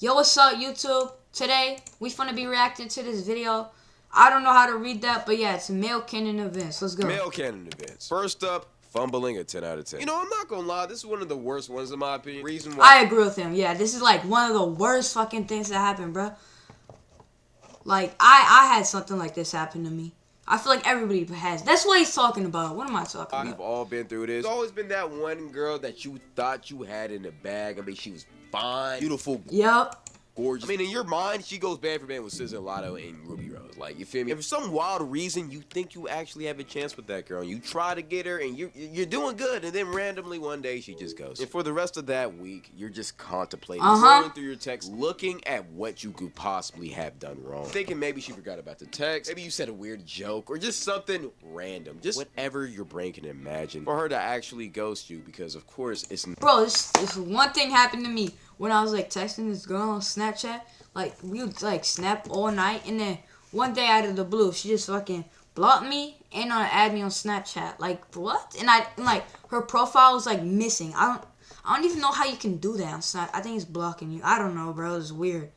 Yo, what's up, YouTube? Today, we finna be reacting to this video. I don't know how to read that, but yeah, it's male canon events. Let's go. Male canon events. First up, fumbling a 10 out of 10. You know, I'm not gonna lie, this is one of the worst ones in my opinion. Reason why I agree with him. Yeah, this is like one of the worst fucking things that happened, bro. Like, I had something like this happen to me. I feel like everybody has. That's what he's talking about. What am I talking about? we've all been through this. There's always been that one girl that you thought you had in the bag. I mean, she was fine, beautiful, Yep. gorgeous. I mean, in your mind, she goes band for band with SZA, Lotto, and Ruby Rose. Like, you feel me? And for some wild reason, you think you actually have a chance with that girl. And you try to get her, and you're doing good. And then randomly one day, she just goes. And for the rest of that week, you're just contemplating, scrolling through your text, looking at what you could possibly have done wrong. Thinking maybe she forgot about the text. Maybe you said a weird joke, or just something random. Just whatever your brain can imagine for her to actually ghost you. Because, of course, it's... Bro, this one thing happened to me when I was like texting this girl on Snapchat. Like, we would like snap all night, and then one day out of the blue, she just fucking blocked me and add me on Snapchat. Like, what? And like her profile was like missing. I don't even know how you can do that on Snap. I think it's blocking you. I don't know, bro. It's weird.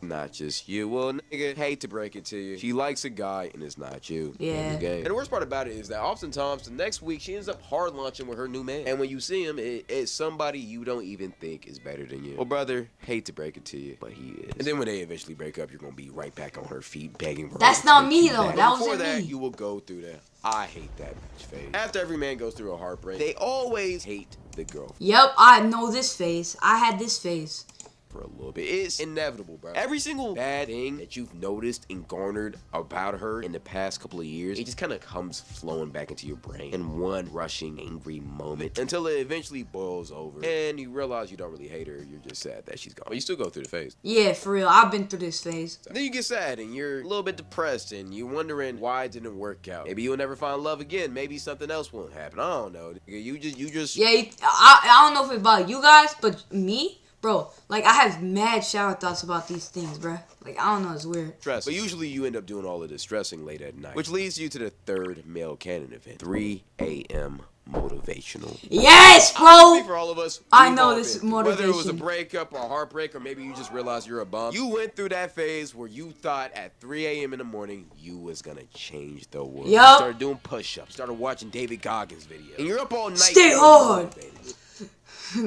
Not just you. Well, nigga, hate to break it to you. She likes a guy and it's not you. Yeah. And the worst part about it is that oftentimes the next week she ends up hard launching with her new man. And when you see him, it's somebody you don't even think is better than you. Well, brother, hate to break it to you, but he is. And then when they eventually break up, you're gonna be right back on her feet begging for her. That's not me though. That Before wasn't that, me. you will go through that. I hate that bitch phase. After every man goes through a heartbreak, they always hate the girl. Yep, I know this phase. I had this phase. For a little bit. It's inevitable, bro. Every single bad thing that you've noticed and garnered about her in the past couple of years, it just kind of comes flowing back into your brain in one rushing, angry moment until it eventually boils over and you realize you don't really hate her. You're just sad that she's gone. But you still go through the phase. Yeah, for real. I've been through this phase. And then you get sad and you're a little bit depressed and you're wondering why it didn't work out. Maybe you'll never find love again. Maybe something else won't happen. I don't know. You just. Yeah, I don't know if it's about you guys, but me. Bro, like, I have mad shower thoughts about these things, bro. Like, I don't know, it's weird. Stress. But usually you end up doing all of this stressing late at night. Which leads you to the third male canon event. 3 a.m. motivational. Yes, bro! I for all of us, I know this is motivation. Whether it was a breakup or a heartbreak, or maybe you just realized you're a bum. You went through that phase where you thought at 3 a.m. in the morning, you was gonna change the world. Yup. You started doing push-ups, started watching David Goggins videos. And you're up all night. Stay hard!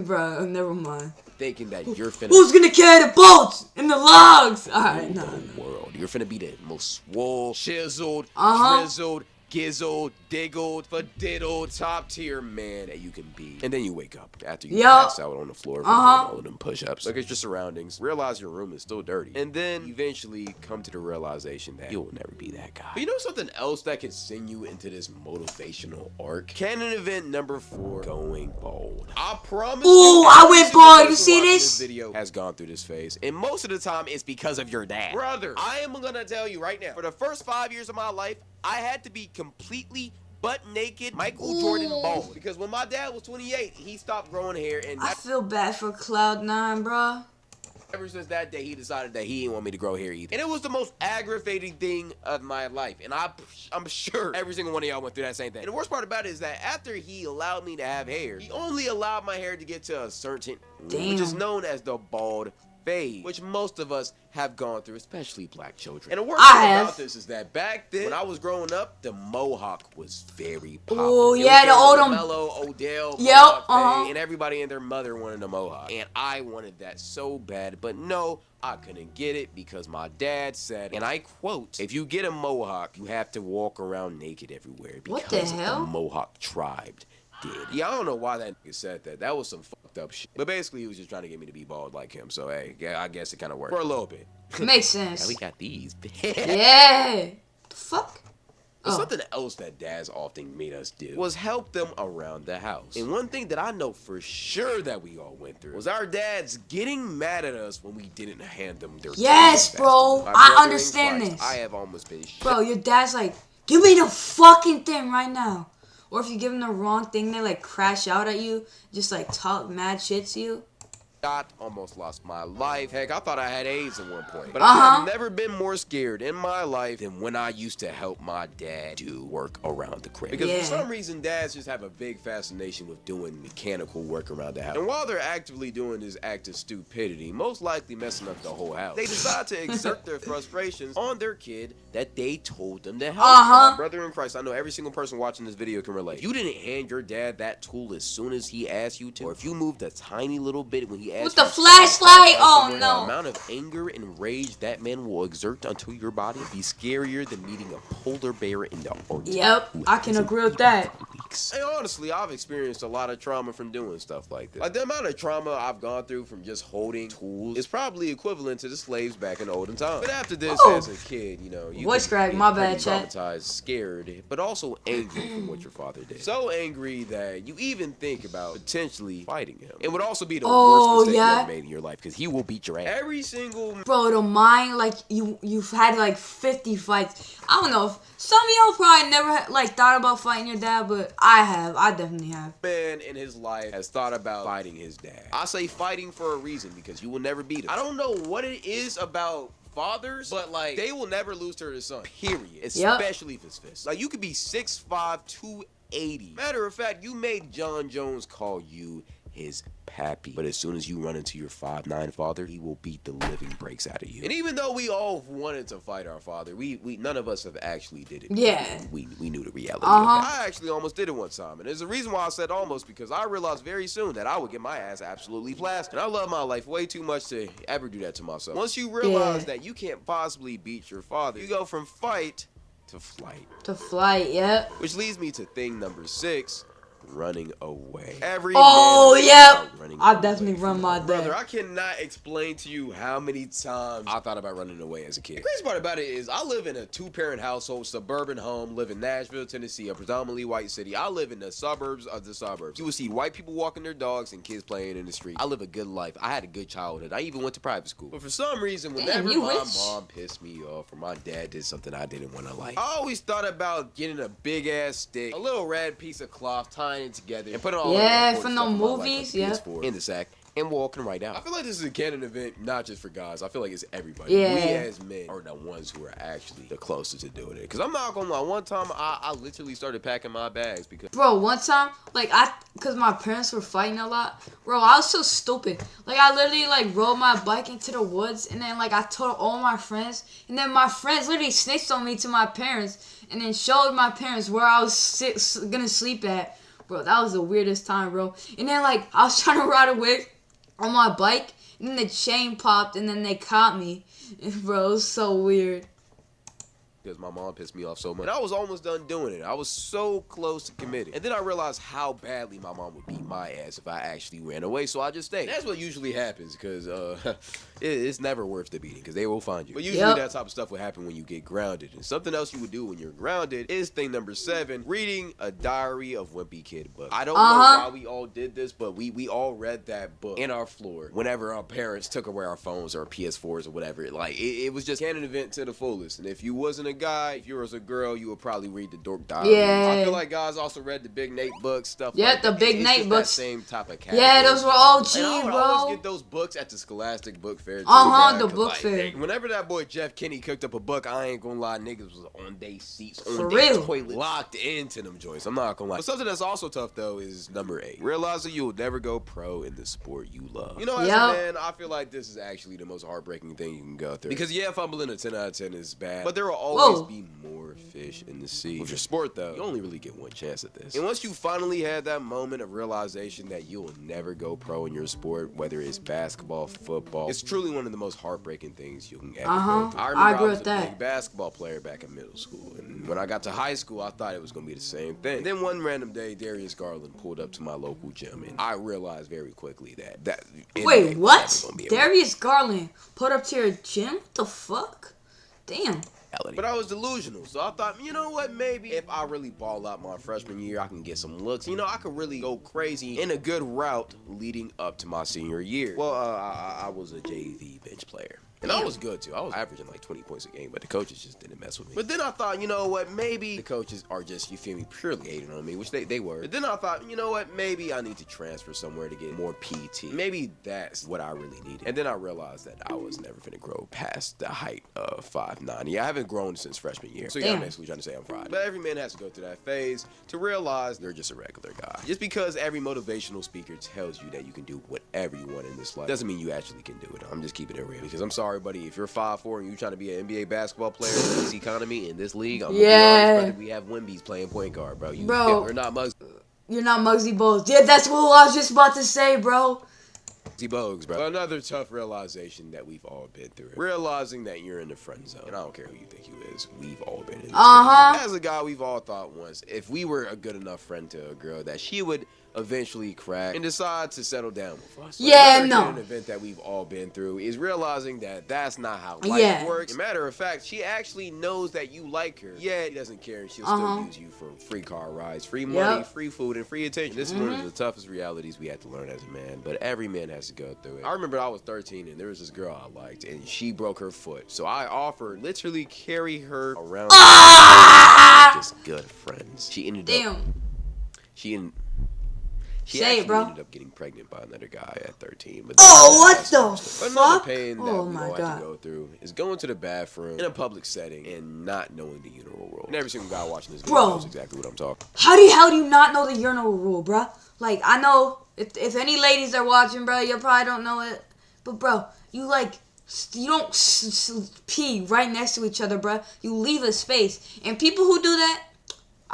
Bro, never mind. Thinking that you're finna... Who's gonna carry the boats and the logs? Alright, no. World. You're finna be the most swole, chiseled, drizzled, gizzled, diggled, fadiddled, top tier man that you can be. And then you wake up after you pass out on the floor from all of them push-ups. Look at your surroundings, realize your room is still dirty, and then eventually come to the realization that you'll never be that guy. But you know something else that can send you into this motivational arc? Canon event number 4, going bold. I promise Ooh, I went bold. You see this? This video has gone through this phase, and most of the time it's because of your dad. Brother, I am gonna tell you right now, for the first 5 years of my life, I had to be completely butt naked Michael Jordan bald. Because when my dad was 28, he stopped growing hair, and I feel bad for Cloud9, bro. Ever since that day, he decided that he didn't want me to grow hair either. And it was the most aggravating thing of my life. And I'm sure every single one of y'all went through that same thing. And the worst part about it is that after he allowed me to have hair, he only allowed my hair to get to a certain, which is known as the bald phase, which most of us have gone through, especially black children. And the worst part about this is that back then, when I was growing up, the mohawk was very popular. Oh yeah, the old Mello, Odell, and everybody and their mother wanted a mohawk, and I wanted that so bad, but no, I couldn't get it because my dad said, and I quote, "If you get a mohawk, you have to walk around naked everywhere because what the hell? The Mohawk tribe did." Yeah, I don't know why that nigga said that. That was some fucked up shit. But basically, he was just trying to get me to be bald like him. So, hey, yeah, I guess it kind of worked. For a little bit. Makes sense. Yeah, we got these. Yeah. The fuck? Something else that dads often made us do was help them around the house. And one thing that I know for sure that we all went through was our dads getting mad at us when we didn't hand them their yes, bro. I understand this. I have almost been shit. Bro, your dad's like, give me the fucking thing right now. Or if you give them the wrong thing, they like crash out at you, just like talk mad shit to you. shot, almost lost my life. Heck, I thought I had AIDS at one point. But I have never been more scared in my life than when I used to help my dad do work around the crib. Because for some reason, dads just have a big fascination with doing mechanical work around the house. And while they're actively doing this act of stupidity, most likely messing up the whole house, they decide to exert their frustrations on their kid that they told them to help. My brother in Christ, I know every single person watching this video can relate. If you didn't hand your dad that tool as soon as he asked you to, or if you moved a tiny little bit when he asked with you the flashlight, oh no. The amount of anger and rage that man will exert onto your body will be scarier than meeting a polar bear in the Arctic. Yep, I can agree with that. And honestly, I've experienced a lot of trauma from doing stuff like this. Like, the amount of trauma I've gone through from just holding tools is probably equivalent to the slaves back in the olden times. But after this, as a kid, you know, you voice crack, my bad, chat. Traumatized, scared, but also angry from what your father did. So angry that you even think about potentially fighting him. It would also be the worst mistake you ever made in your life, because he will beat your ass. Every single... Bro, the mind, like, you've had, like, 50 fights. I don't know if... Some of y'all probably never, thought about fighting your dad, but I have. I definitely have. Man in his life has thought about fighting his dad. I say fighting for a reason, because you will never beat him. I don't know what it is about fathers, but, they will never lose to their son, period. Especially if it's fist. Like, you could be 6'5", 280. Matter of fact, you made John Jones call you his pappy. But as soon as you run into your 5'9" father, he will beat the living breaks out of you. And even though we all wanted to fight our father, we none of us have actually did it. Yeah. We knew the reality of it. I actually almost did it one time. And there's a reason why I said almost, because I realized very soon that I would get my ass absolutely plastered. And I love my life way too much to ever do that to myself. Once you realize that you can't possibly beat your father, you go from fight to flight. To flight, yep. Which leads me to thing number 6. Running away. I definitely run my dad. Brother, I cannot explain to you how many times I thought about running away as a kid. The crazy part about it is I live in a 2-parent household, suburban home, live in Nashville, Tennessee, a predominantly white city. I live in the suburbs of the suburbs. You will see white people walking their dogs and kids playing in the street. I live a good life. I had a good childhood. I even went to private school. But for some reason, whenever my mom pissed me off or my dad did something I didn't want to like, I always thought about getting a big ass stick, a little red piece of cloth, tying it together, and putting it all from the movies, in the sack, and walking right out. I feel like this is a canon event, not just for guys. I feel like it's everybody. We as men are the ones who are actually the closest to doing it. Because I'm not gonna lie, one time I literally started packing my bags because... Bro, one time, because my parents were fighting a lot, bro, I was so stupid. I literally, rode my bike into the woods, and then, I told all my friends, and then my friends literally snitched on me to my parents, and then showed my parents where I was gonna sleep at. Bro, that was the weirdest time, bro. And then, I was trying to ride away on my bike, and then the chain popped, and then they caught me. And, bro, it was so weird. Because my mom pissed me off so much. And I was almost done doing it. I was so close to committing. And then I realized how badly my mom would beat my ass if I actually ran away, so I just stayed. That's what usually happens, because it's never worth the beating, because they will find you. But usually that type of stuff will happen when you get grounded. And something else you would do when you're grounded is thing number 7, reading a Diary of Wimpy Kid book. I don't know why we all did this, but we all read that book in our floor whenever our parents took away our phones or our PS4s or whatever. It was just canon event to the fullest. And if you wasn't a guy, if you was a girl, you would probably read the Dork Diary. I feel like guys also read the Big Nate books, stuff like that. The Big Nate books. That same type of category. Yeah, those were OG, and I would bro. always get those books at the Scholastic Book Fair. The book fair. Whenever that boy Jeff Kinney cooked up a book, I ain't gonna lie, niggas was on their seats, on For their real. toilet, locked into them joints. I'm not gonna lie. But something that's also tough, though, is number 8. Realizing you'll never go pro in the sport you love. You know, as a man, I feel like this is actually the most heartbreaking thing you can go through. Because, fumbling a 10 out of 10 is bad, but there will always be more fish in the sea. With your sport, though, you only really get one chance at this. And once you finally had that moment of realization that you'll never go pro in your sport, whether it's basketball, football, it's truly one of the most heartbreaking things you can ever go through. I remember I was a big basketball player back in middle school, and when I got to high school, I thought it was going to be the same thing. And then one random day, Darius Garland pulled up to my local gym, and I realized very quickly that Wait, what? Darius Garland pulled up to your gym? What the fuck? Damn. But I was delusional, so I thought, you know what, maybe if I really ball out my freshman year, I can get some looks. You know, I could really go crazy in a good route leading up to my senior year. Well, I was a JV bench player. And I was good too. I was averaging like 20 points a game, but the coaches just didn't mess with me. But then I thought, you know what, maybe the coaches are just, you feel me, purely hating on me, which they were. But then I thought, you know what, maybe I need to transfer somewhere to get more PT. Maybe that's what I really needed. And then I realized that I was never gonna grow past the height of 5'9". Yeah, I haven't grown since freshman year. So yeah, I'm basically trying to say I'm fried. But every man has to go through that phase to realize they're just a regular guy. Just because every motivational speaker tells you that you can do whatever you want in this life doesn't mean you actually can do it. I'm just keeping it real. Because I'm sorry, buddy, if you're 5'4" and you're trying to be an NBA basketball player in this economy, in this league, I'm gonna be honest, brother, we have Wimby's playing point guard, bro. You're not Muggsy. You're not Muggsy Bogues. Yeah, that's what I was just about to say, bro. Muggsy Bogues, bro. Another tough realization that we've all been through. Realizing that you're in the friend zone. And I don't care who you think you is. We've all been in this. As a guy, we've all thought once, if we were a good enough friend to a girl, that she would eventually crack and decide to settle down with us. But an event that we've all been through is realizing that that's not how life works. As a matter of fact, she actually knows that you like her. Yeah, she doesn't care, and she'll still use you for free car rides, free money, free food, and free attention. This is one of the toughest realities we had to learn as a man, but every man has to go through it. I remember I was 13 and there was this girl I liked, and she broke her foot. So I offered literally carry her around just good friends. She ended up She ended up getting pregnant by another guy at 13. But what the fuck? Another pain that we all had to go through is going to the bathroom in a public setting and not knowing the urinal rule. And every single guy watching this video knows exactly what I'm talking. How the hell do you not know the urinal rule, bro? Like, I know if any ladies are watching, bro, you probably don't know it. But, bro, you don't pee right next to each other, bro. You leave a space. And people who do that,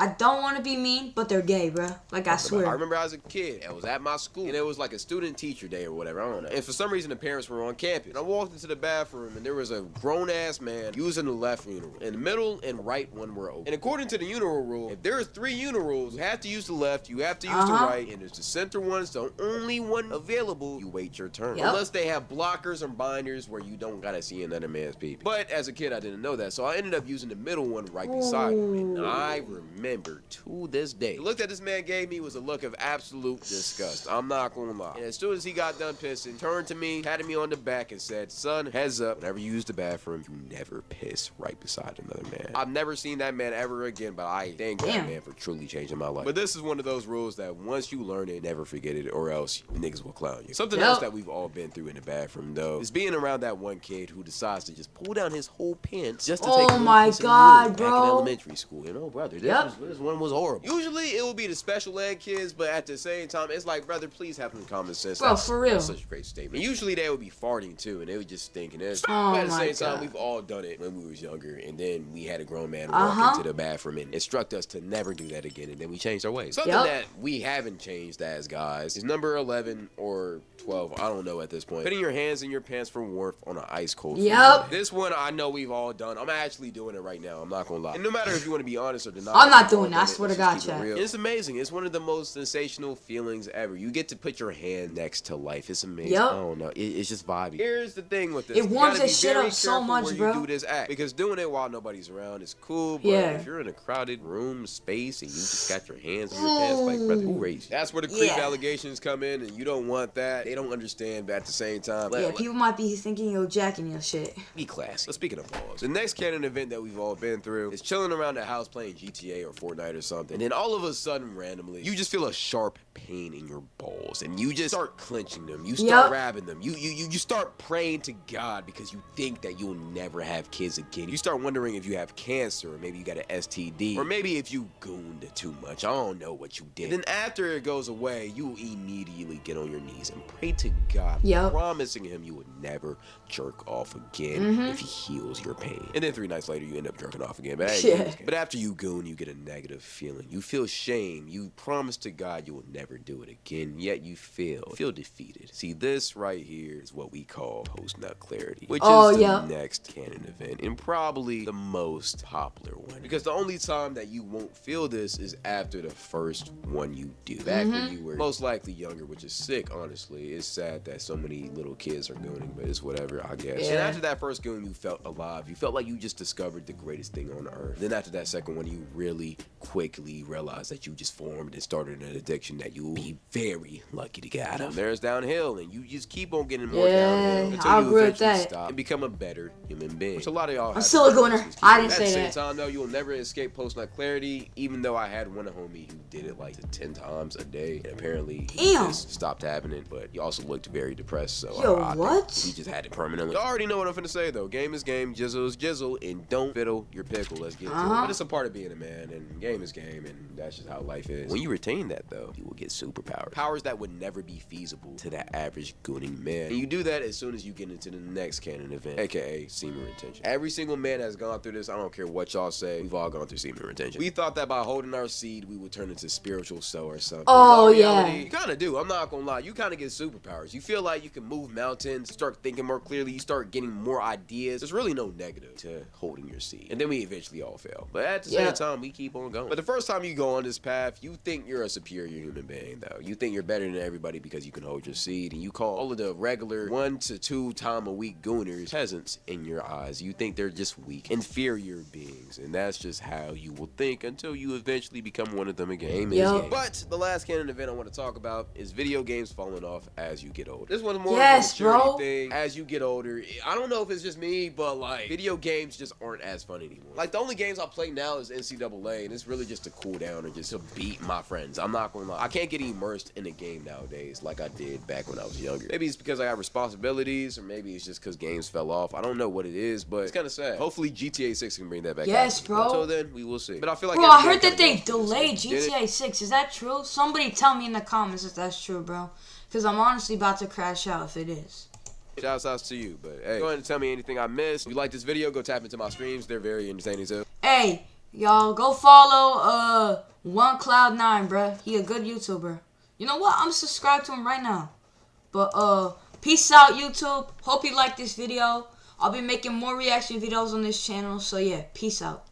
I don't want to be mean, but they're gay, bro. Like, I swear. I remember as a kid, I was at my school, and it was like a student-teacher day or whatever, I don't know. And for some reason, the parents were on campus. And I walked into the bathroom, and there was a grown-ass man using the left urinal. And the middle and right one were open. And according to the urinal rule, if there's 3 urinals, you have to use the left, you have to use the right, and it's the center one's the only one available, you wait your turn. Unless they have blockers or binders where you don't gotta see another man's pee. But as a kid, I didn't know that, so I ended up using the middle one right beside him. And I remember to this day, the look that this man gave me was a look of absolute disgust. I'm not gonna lie. And as soon as he got done pissing, turned to me, patted me on the back, and said, "Son, heads up, whenever you use the bathroom, you never piss right beside another man." I've never seen that man ever again, but I thank that man for truly changing my life. But this is one of those rules that once you learn it, never forget it, or else niggas will clown you. Something else that we've all been through in the bathroom, though, is being around that one kid who decides to just pull down his whole pants just to take a piss back in elementary school. You know, brother, this one was horrible. Usually it will be the special ed kids, but at the same time, it's like, brother, please have some common sense. Bro, for real. That's such a great statement. Usually they would be farting too, and they would just stink. And but at the same time, we've all done it when we was younger, and then we had a grown man walk into the bathroom and instruct us to never do that again, and then we changed our ways. Something that we haven't changed as guys is number 11 or 12, I don't know at this point. Putting your hands in your pants for warmth on an ice cold floor. This one I know we've all done. I'm actually doing it right now. I'm not gonna lie. And no matter if you want to be honest or deny, I'm not doing that. I swear to God, Chad. It's amazing. It's one of the most sensational feelings ever. You get to put your hand next to life. It's amazing. I don't know. It's just vibey. Here's the thing with this. It warms this shit up so much, bro. You do this act, because doing it while nobody's around is cool. But if you're in a crowded room, space, and you just got your hands in your pants, like, brother, who raised you? That's where the creep allegations come in, and you don't want that. They don't understand, but at the same time, people might be thinking you're jacking your shit. Be classy. But speaking of balls, the next canon event that we've all been through is chilling around the house playing GTA or Fortnite or something, and then all of a sudden, randomly, you just feel a sharp pain in your balls, and you just start clenching them. You start grabbing them. You start praying to God because you think that you'll never have kids again. You start wondering if you have cancer, or maybe you got an STD, or maybe if you gooned too much. I don't know what you did. And then after it goes away, you immediately get on your knees and pray to God, promising him you would never jerk off again if he heals your pain. And then 3 nights later, you end up jerking off again. But after you goon, you get a negative feeling. You feel shame. You promise to God you will never do it again, yet you feel defeated. See, this right here is what we call post-nut clarity, which is the next canon event, and probably the most popular one, because the only time that you won't feel this is after the first one you do. Back when you were most likely younger, which is sick, honestly. It's sad that so many little kids are gooning, but it's whatever, I guess. And after that first goon, you felt alive. You felt like you just discovered the greatest thing on earth. Then after that second one, you really quickly realized that you just formed and started an addiction that you'll be very lucky to get out of. There's downhill, and you just keep on getting more Yeah, downhill until I you agree with eventually that. stop and become a better human being. Which a lot of y'all I'm have still a to gooner. do. I didn't say At the that. same time, though, you will never escape post-nut clarity, even though I had one homie who did it like 10 times a day, and apparently he Damn. just stopped happening, but he also looked very depressed, so Yo, I what? think he just had it permanently. You already know what I'm finna say, though. Game is game, jizzle is jizzle, and don't fiddle your pickle. Let's get to it. But it's a part of being a man, and game is game, and that's just how life is. When you retain that, though, you will get superpowers. Powers that would never be feasible to that average gooning man. And you do that as soon as you get into the next canon event, aka semen retention. Every single man has gone through this. I don't care what y'all say. We've all gone through semen retention. We thought that by holding our seed, we would turn into spiritual soul or something. Oh, In reality, yeah. you kind of do. I'm not gonna lie. You kind of get superpowers. You feel like you can move mountains, start thinking more clearly, you start getting more ideas. There's really no negative to holding your seed. And then we eventually all fail. But at the same time, we keep on going. But the first time you go on this path, you think you're a superior human being, though. You think you're better than everybody because you can hold your seed, and you call all of the regular 1 to 2 time a week gooners peasants in your eyes. You think they're just weak, inferior beings, and that's just how you will think until you eventually become one of them again. Game is game. But the last canon event I want to talk about is video games falling off as you get older. This one's more of a maturity thing. As you get older, I don't know if it's just me, but like video games just aren't as fun anymore. Like the only games I play now is NCAA, and it's really just to cool down or just to beat my friends. I'm not gonna lie, I can't get immersed in a game nowadays like I did back when I was younger. Maybe it's because I got responsibilities, or maybe it's just because games fell off. I don't know what it is, but it's kind of sad. Hopefully GTA 6 can bring that back. Yes, bro. Until then, we will see. But I feel like bro, I heard that they delayed GTA 6. Is that true? Somebody tell me in the comments if that's true, bro. Because I'm honestly about to crash out if it is. Shouts out to you, but hey, go ahead and tell me anything I missed. If you like this video, go tap into my streams. They're very entertaining too. Hey, y'all, go follow OneCloud9, bruh. He a good YouTuber. You know what? I'm subscribed to him right now. But peace out, YouTube. Hope you like this video. I'll be making more reaction videos on this channel. So yeah, peace out.